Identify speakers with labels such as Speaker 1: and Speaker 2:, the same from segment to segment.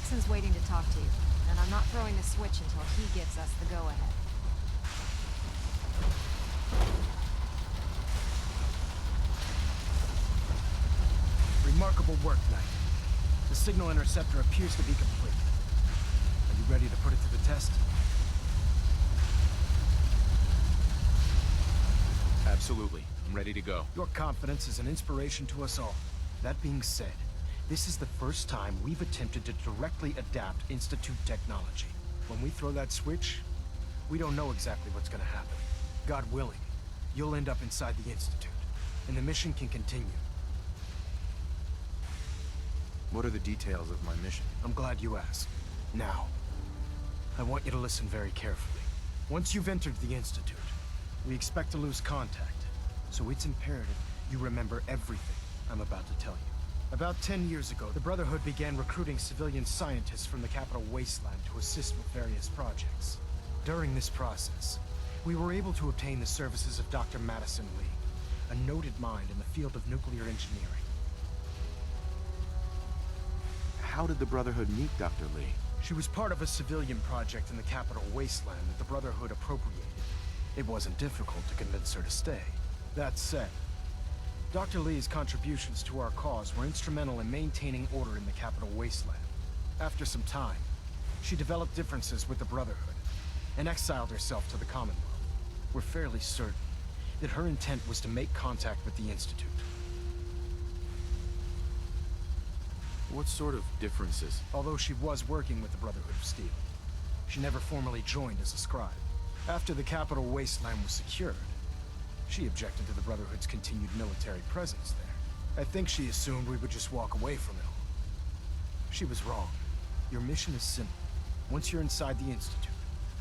Speaker 1: Jackson's waiting to talk to you, and I'm not throwing the switch until he gives us the go-ahead.
Speaker 2: Remarkable work, Knight. The signal interceptor appears to be complete. Are you ready to put it to the test?
Speaker 3: Absolutely. I'm ready to go.
Speaker 2: Your confidence is an inspiration to us all. That being said, this is the first time we've attempted to directly adapt Institute technology. When we throw that switch, we don't know exactly what's gonna happen. God willing, you'll end up inside the Institute, and the mission can continue.
Speaker 3: What are the details of my mission?
Speaker 2: I'm glad you asked. Now, I want you to listen very carefully. Once you've entered the Institute, we expect to lose contact, so it's imperative you remember everything I'm about to tell you. About 10 years ago, the Brotherhood began recruiting civilian scientists from the capital wasteland to assist with various projects. During this process, we were able to obtain the services of Dr. Madison Lee, a noted mind in the field of nuclear engineering.
Speaker 3: How did the Brotherhood meet Dr. Lee?
Speaker 2: She was part of a civilian project in the capital wasteland that the Brotherhood appropriated. It wasn't difficult to convince her to stay. That said, Dr. Lee's contributions to our cause were instrumental in maintaining order in the capital wasteland. After some time, she developed differences with the Brotherhood and exiled herself to the Commonwealth. We're fairly certain that her intent was to make contact with the Institute.
Speaker 3: What sort of differences?
Speaker 2: Although she was working with the Brotherhood of Steel, she never formally joined as a scribe. After the capital wasteland was secured, she objected to the Brotherhood's continued military presence there. I think she assumed we would just walk away from it all. She was wrong. Your mission is simple. Once you're inside the Institute,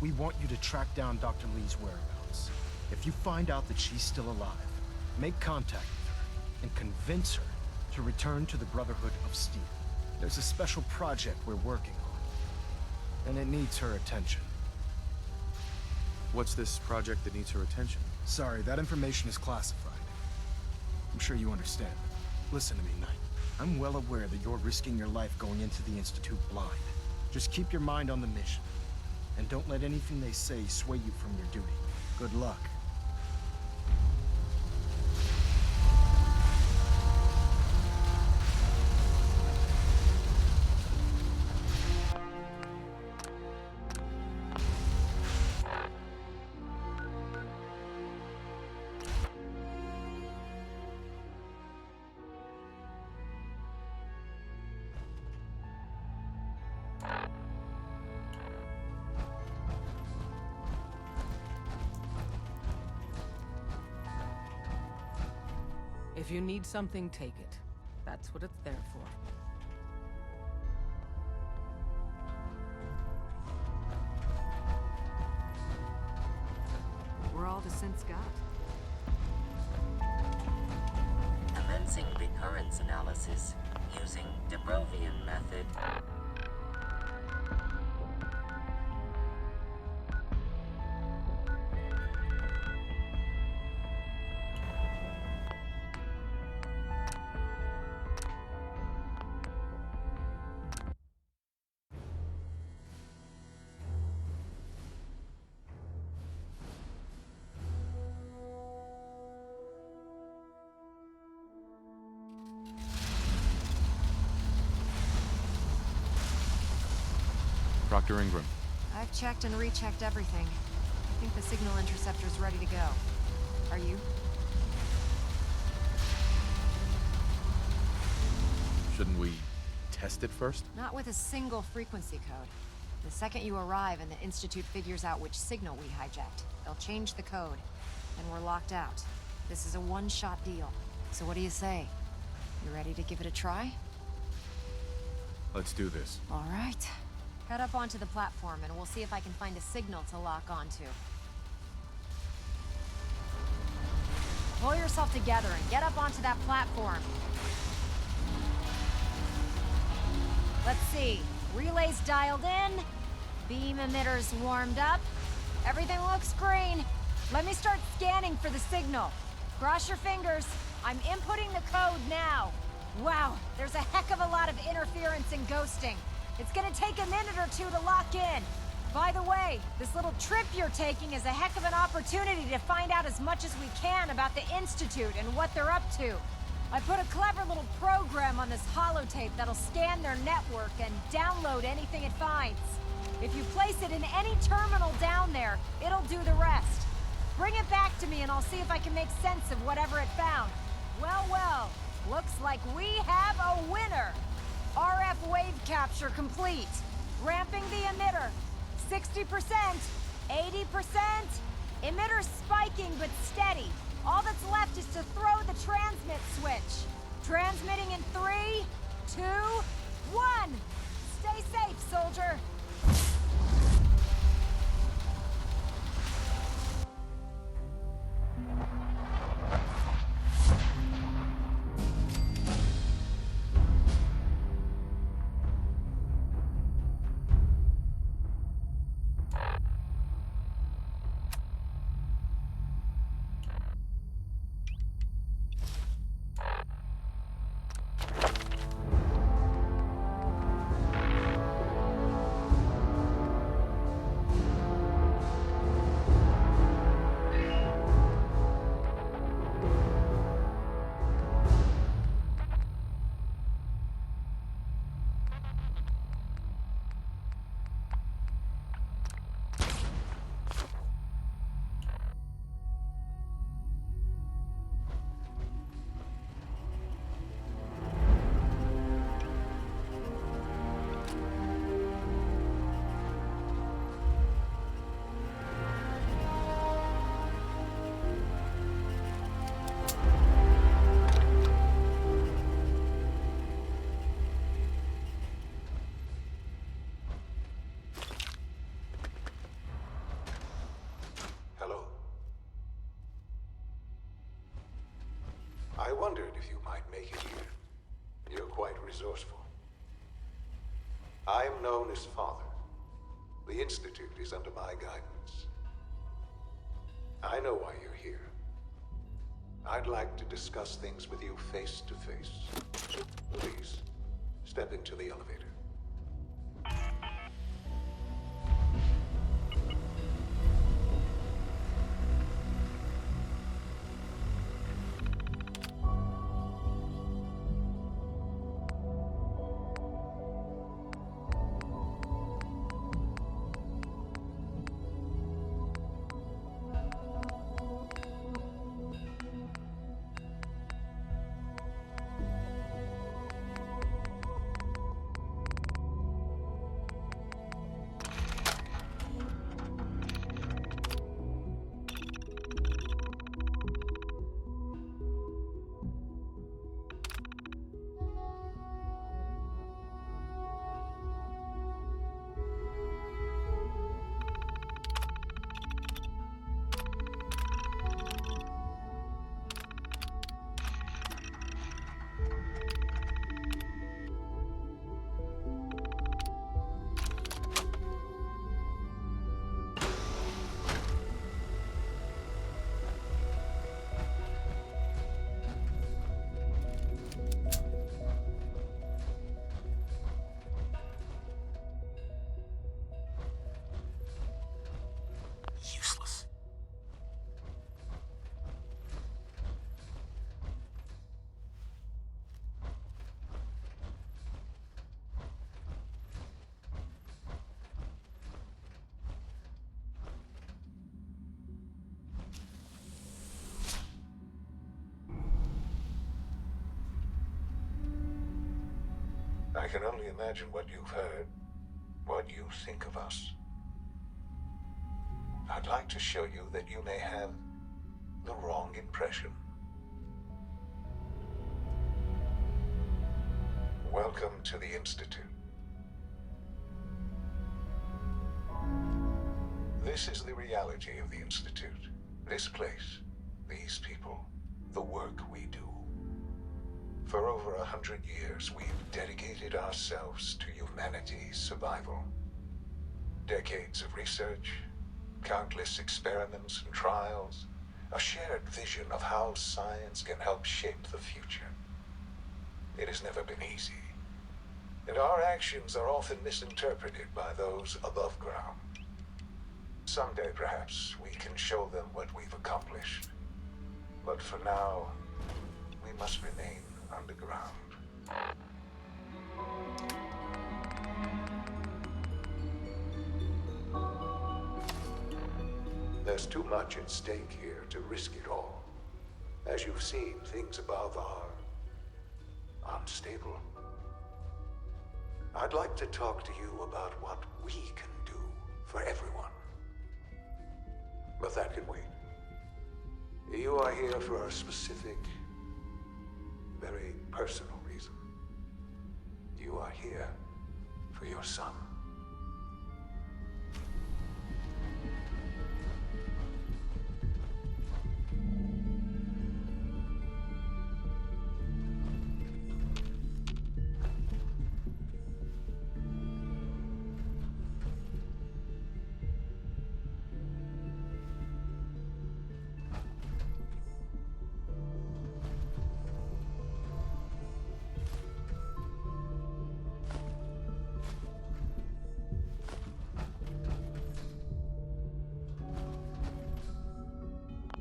Speaker 2: we want you to track down Dr. Lee's whereabouts. If you find out that she's still alive, make contact with her and convince her to return to the Brotherhood of Steel. There's a special project we're working on, and it needs her attention.
Speaker 3: What's this project that needs her attention?
Speaker 2: Sorry, that information is classified. I'm sure you understand. Listen to me, Knight. I'm well aware that you're risking your life going into the Institute blind. Just keep your mind on the mission, and don't let anything they say sway you from your duty. Good luck.
Speaker 4: If you need something, take it. That's what it's there for.
Speaker 1: We're all the synths got.
Speaker 5: Commencing recurrence analysis using de Brovian method.
Speaker 3: Dr. Ingram.
Speaker 1: I've checked and rechecked everything. I think the signal interceptor's ready to go. Are you?
Speaker 3: Shouldn't we test it first?
Speaker 1: Not with a single frequency code. The second you arrive and the Institute figures out which signal we hijacked, they'll change the code, and we're locked out. This is a one-shot deal. So what do you say? You ready to give it a try?
Speaker 3: Let's do this.
Speaker 1: All right. Head up onto the platform and we'll see if I can find a signal to lock onto. Pull yourself together and get up onto that platform. Let's see. Relays dialed in. Beam emitters warmed up. Everything looks green. Let me start scanning for the signal. Cross your fingers. I'm inputting the code now. Wow, there's a heck of a lot of interference and ghosting. It's gonna take a minute or two to lock in. By the way, this little trip you're taking is a heck of an opportunity to find out as much as we can about the Institute and what they're up to. I put a clever little program on this holotape that'll scan their network and download anything it finds. If you place it in any terminal down there, it'll do the rest. Bring it back to me and I'll see if I can make sense of whatever it found. Well, well, looks like we have a winner. RF wave capture complete. Ramping the emitter. 60%, 80%. Emitter spiking but steady. All that's left is to throw the transmit switch. Transmitting in 3, 2, 1. Stay safe, soldier.
Speaker 6: I wondered if you might make it here. You're quite resourceful. I am known as Father. The Institute is under my guidance. I know why you're here. I'd like to discuss things with you face to face. Please, step into the elevator. I can only imagine what you've heard, what you think of us. I'd like to show you that you may have the wrong impression. Welcome to the Institute. This is the reality of the Institute. This place, these people, the work we do. For over 100 years, we've dedicated ourselves to humanity's survival. Decades of research, countless experiments and trials, a shared vision of how science can help shape the future. It has never been easy, And our actions are often misinterpreted by those above ground. Someday, perhaps, we can show them what we've accomplished. But for now, we must remain underground. There's too much at stake here to risk it all. As you've seen, things above are unstable. I'd like to talk to you about what we can do for everyone. But that can wait. You are here for a specific, very personal reason. You are here for your son.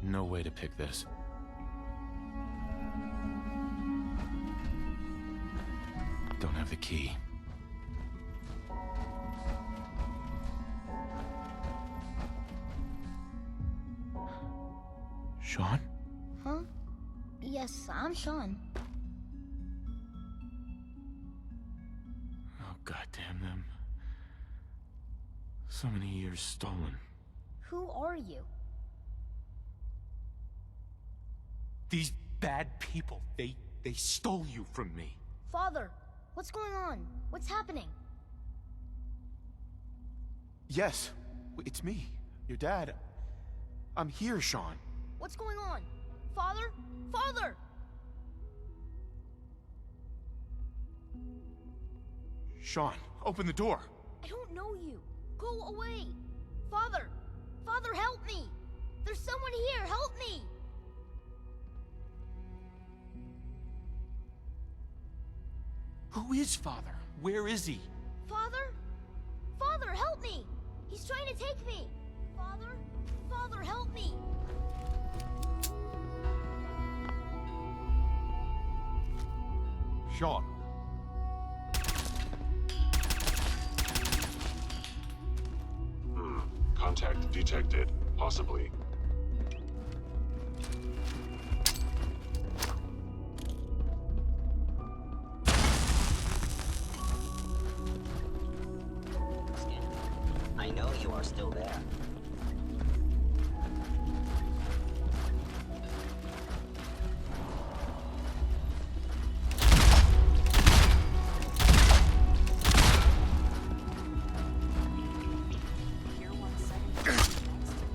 Speaker 3: No way to pick this. Don't have the key. Sean?
Speaker 7: Huh? Yes, I'm Sean.
Speaker 3: Oh, goddamn them. So many years stolen.
Speaker 7: Who are you?
Speaker 3: These bad people, they stole you from me.
Speaker 7: Father, what's going on? What's happening?
Speaker 3: Yes, it's me, your dad. I'm here, Sean.
Speaker 7: What's going on? Father? Father!
Speaker 3: Sean, open the door.
Speaker 7: I don't know you. Go away. Father! Father, help me! There's someone here, help me!
Speaker 3: Who is Father? Where is he?
Speaker 7: Father? Father, help me! He's trying to take me! Father? Father, help me!
Speaker 3: Sean.
Speaker 8: Contact detected. Possibly.
Speaker 9: I know you are still there.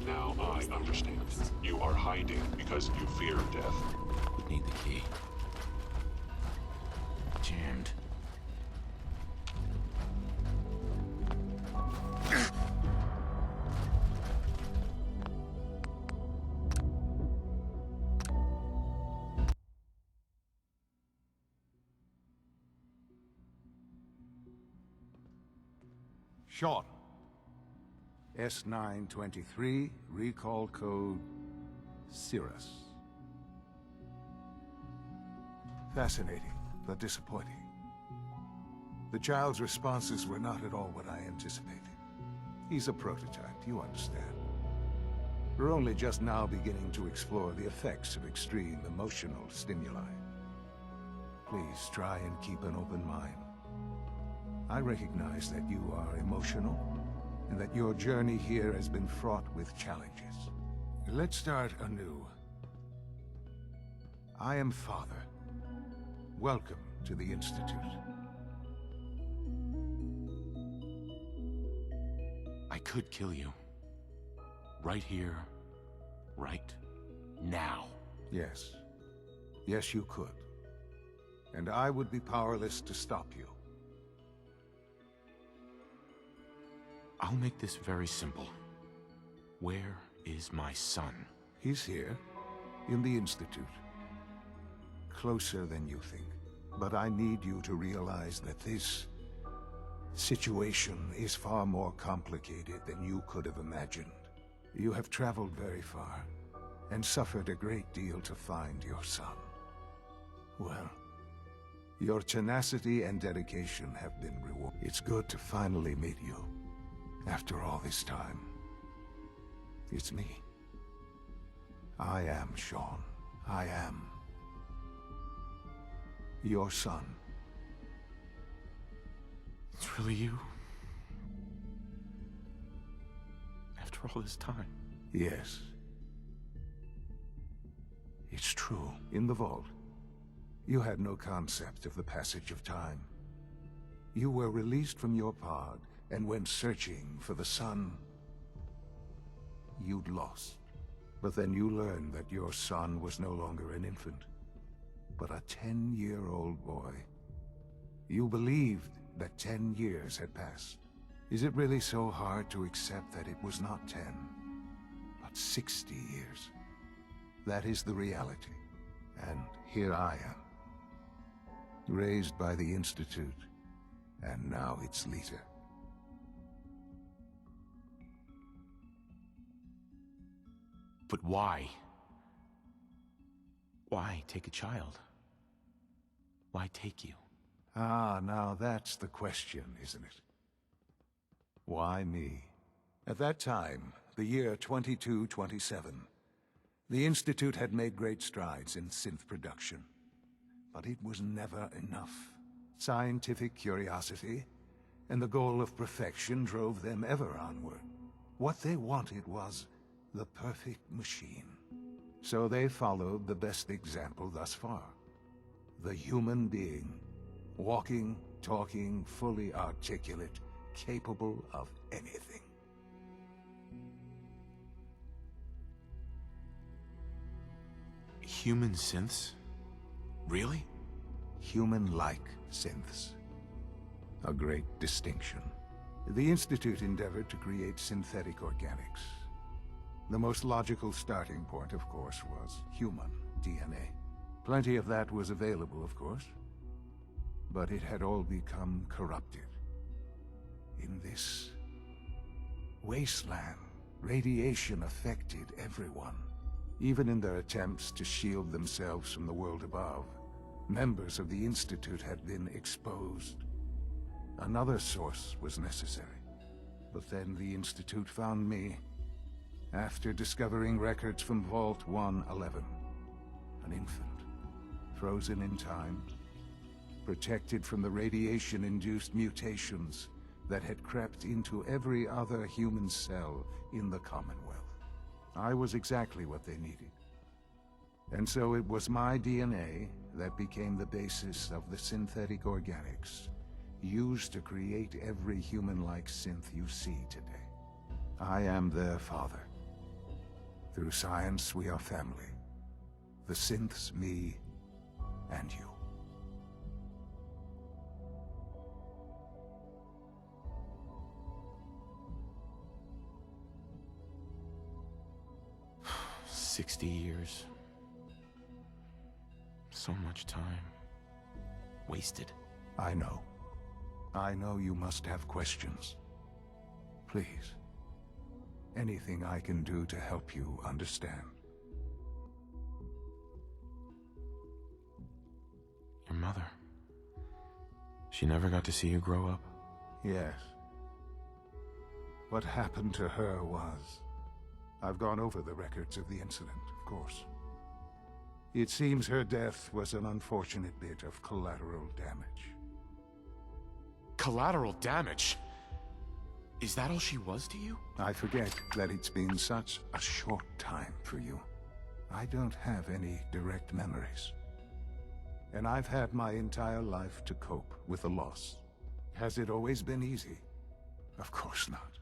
Speaker 8: Now I understand. You are hiding because you fear death.
Speaker 3: Need the key. Jammed.
Speaker 10: Sean. S923, recall code Cirrus. Fascinating, but disappointing. The child's responses were not at all what I anticipated. He's a prototype, you understand. We're only just now beginning to explore the effects of extreme emotional stimuli. Please try and keep an open mind. I recognize that you are emotional, and that your journey here has been fraught with challenges. Let's start anew. I am Father. Welcome to the Institute.
Speaker 3: I could kill you. Right here. Right now.
Speaker 10: Yes. Yes, you could. And I would be powerless to stop you.
Speaker 3: I'll make this very simple. Where is my son?
Speaker 10: He's here, in the Institute. Closer than you think. But I need you to realize that this situation is far more complicated than you could have imagined. You have traveled very far, and suffered a great deal to find your son. Well, your tenacity and dedication have been rewarded. It's good to finally meet you, after all this time. It's me. I am Sean. I am your son.
Speaker 3: It's really you? After all this time?
Speaker 10: Yes. It's true. In the vault, you had no concept of the passage of time. You were released from your pod and went searching for the son you'd lost. But then you learned that your son was no longer an infant, but a 10-year-old boy. You believed that 10 years had passed. Is it really so hard to accept that it was not 10, but 60 years? That is the reality. And here I am, raised by the Institute, and now its leader.
Speaker 3: But why? Why take a child? Why take you?
Speaker 10: Ah, now that's the question, isn't it? Why me? At that time, the year 2227, the Institute had made great strides in synth production. But it was never enough. Scientific curiosity and the goal of perfection drove them ever onward. What they wanted was the perfect machine. So they followed the best example thus far. The human being. Walking, talking, fully articulate, capable of anything.
Speaker 3: Human synths? Really?
Speaker 10: Human-like synths. A great distinction. The Institute endeavored to create synthetic organics. The most logical starting point, of course, was human DNA. Plenty of that was available, of course. But it had all become corrupted. In this wasteland, radiation affected everyone. Even in their attempts to shield themselves from the world above, members of the Institute had been exposed. Another source was necessary. But then the Institute found me, after discovering records from Vault 111. An infant, frozen in time, protected from the radiation-induced mutations that had crept into every other human cell in the Commonwealth. I was exactly what they needed. And so it was my DNA that became the basis of the synthetic organics used to create every human-like synth you see today. I am their father. Through science, we are family. The synths, me, and you.
Speaker 3: $60 years. So much time. Wasted.
Speaker 10: I know. I know you must have questions. Please. Anything I can do to help you understand.
Speaker 3: Your mother. She never got to see you grow up?
Speaker 10: Yes. What happened to her was... I've gone over the records of the incident, of course. It seems her death was an unfortunate bit of collateral damage.
Speaker 3: Collateral damage? Is that all she was to you?
Speaker 10: I forget that it's been such a short time for you. I don't have any direct memories. And I've had my entire life to cope with the loss. Has it always been easy? Of course not.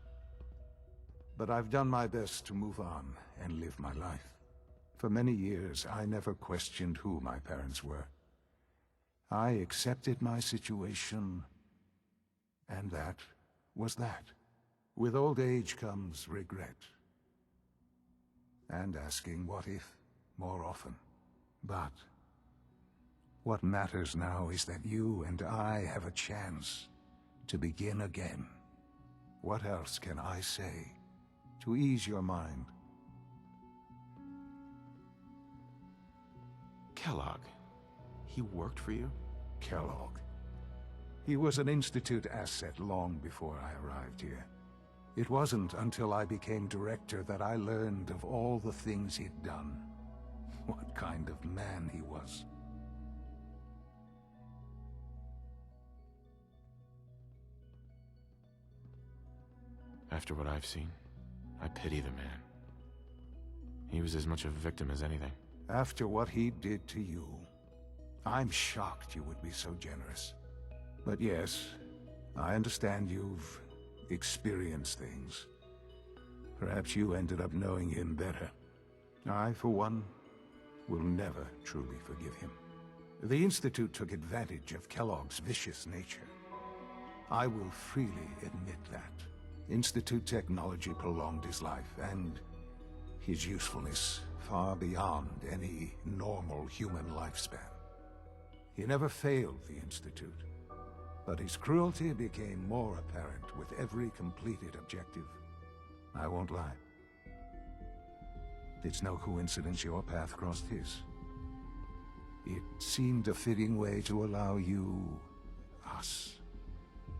Speaker 10: But I've done my best to move on and live my life. For many years, I never questioned who my parents were. I accepted my situation, and that was that. With old age comes regret. And asking what if more often. But what matters now is that you and I have a chance to begin again. What else can I say to ease your mind?
Speaker 3: Kellogg. He worked for you?
Speaker 10: Kellogg. He was an Institute asset long before I arrived here. It wasn't until I became director that I learned of all the things he'd done. What kind of man he was.
Speaker 3: After what I've seen, I pity the man. He was as much a victim as anything.
Speaker 10: After what he did to you, I'm shocked you would be so generous. But yes, I understand you've experienced things. Perhaps you ended up knowing him better. I, for one, will never truly forgive him. The Institute took advantage of Kellogg's vicious nature. I will freely admit that. Institute technology prolonged his life, and his usefulness far beyond any normal human lifespan. He never failed the Institute, but his cruelty became more apparent with every completed objective. I won't lie. It's no coincidence your path crossed his. It seemed a fitting way to allow you, us,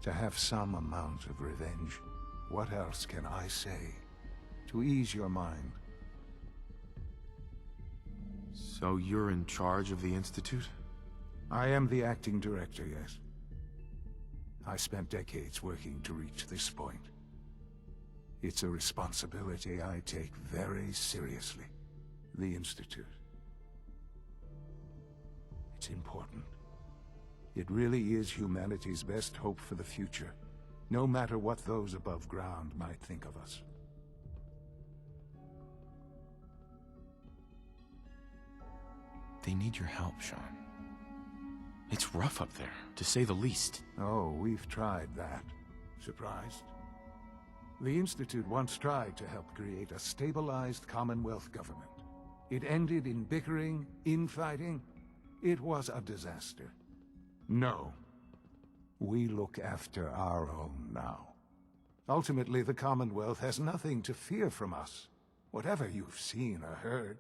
Speaker 10: to have some amount of revenge. What else can I say to ease your mind?
Speaker 3: So you're in charge of the Institute?
Speaker 10: I am the acting director, yes. I spent decades working to reach this point. It's a responsibility I take very seriously. The Institute. It's important. It really is humanity's best hope for the future, no matter what those above ground might think of us.
Speaker 3: They need your help, Sean. It's rough up there, to say the least.
Speaker 10: Oh, we've tried that. Surprised? The Institute once tried to help create a stabilized Commonwealth government. It ended in bickering, infighting. It was a disaster. No. We look after our own now. Ultimately, the Commonwealth has nothing to fear from us. Whatever you've seen or heard,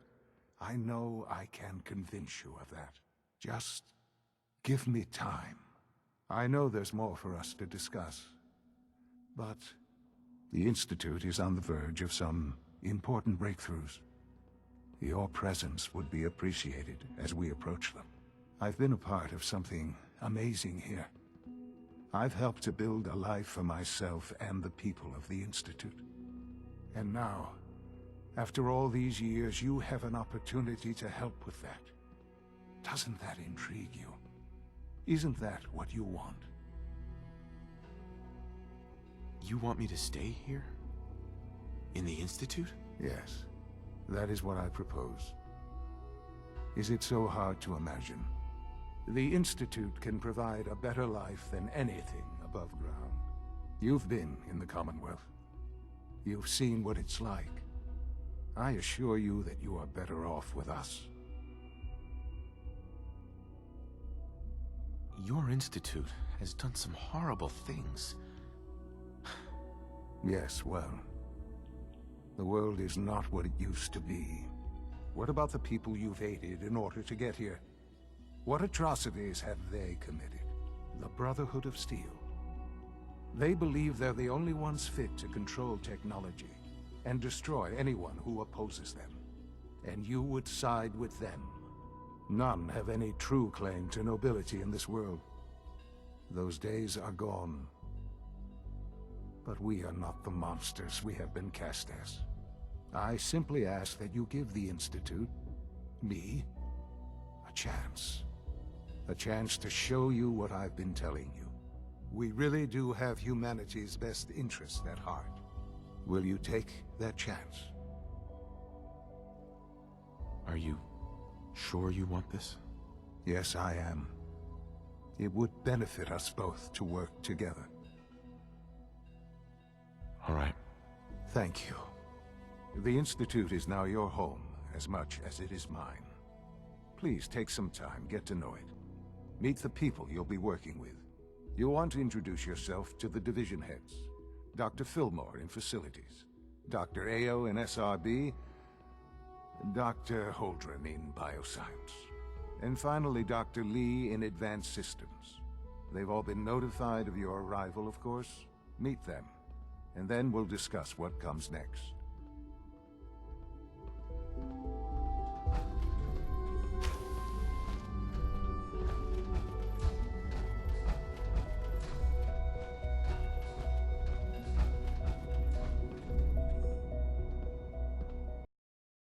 Speaker 10: I know I can convince you of that. Just give me time. I know there's more for us to discuss. But the Institute is on the verge of some important breakthroughs. Your presence would be appreciated as we approach them. I've been a part of something amazing here. I've helped to build a life for myself and the people of the Institute. And now, after all these years, you have an opportunity to help with that. Doesn't that intrigue you? Isn't that what you want?
Speaker 3: You want me to stay here? In the Institute?
Speaker 10: Yes, that is what I propose. Is it so hard to imagine? The Institute can provide a better life than anything above ground. You've been in the Commonwealth. You've seen what it's like. I assure you that you are better off with us.
Speaker 3: Your Institute has done some horrible things.
Speaker 10: Yes, well, the world is not what it used to be. What about the people you've aided in order to get here? What atrocities have they committed? The Brotherhood of Steel. They believe they're the only ones fit to control technology and destroy anyone who opposes them. And you would side with them. None have any true claim to nobility in this world. Those days are gone. But we are not the monsters we have been cast as. I simply ask that you give the Institute, me, a chance. A chance to show you what I've been telling you. We really do have humanity's best interest at heart. Will you take that chance?
Speaker 3: Are you sure you want this?
Speaker 10: Yes, I am. It would benefit us both to work together.
Speaker 3: All right.
Speaker 10: Thank you. The Institute is now your home as much as it is mine. Please take some time, get to know it. Meet the people you'll be working with. You'll want to introduce yourself to the division heads. Dr. Fillmore in Facilities, Dr. Ayo in SRB, Dr. Holdren in Bioscience, and finally Dr. Lee in Advanced Systems. They've all been notified of your arrival, of course. Meet them, and then we'll discuss what comes next.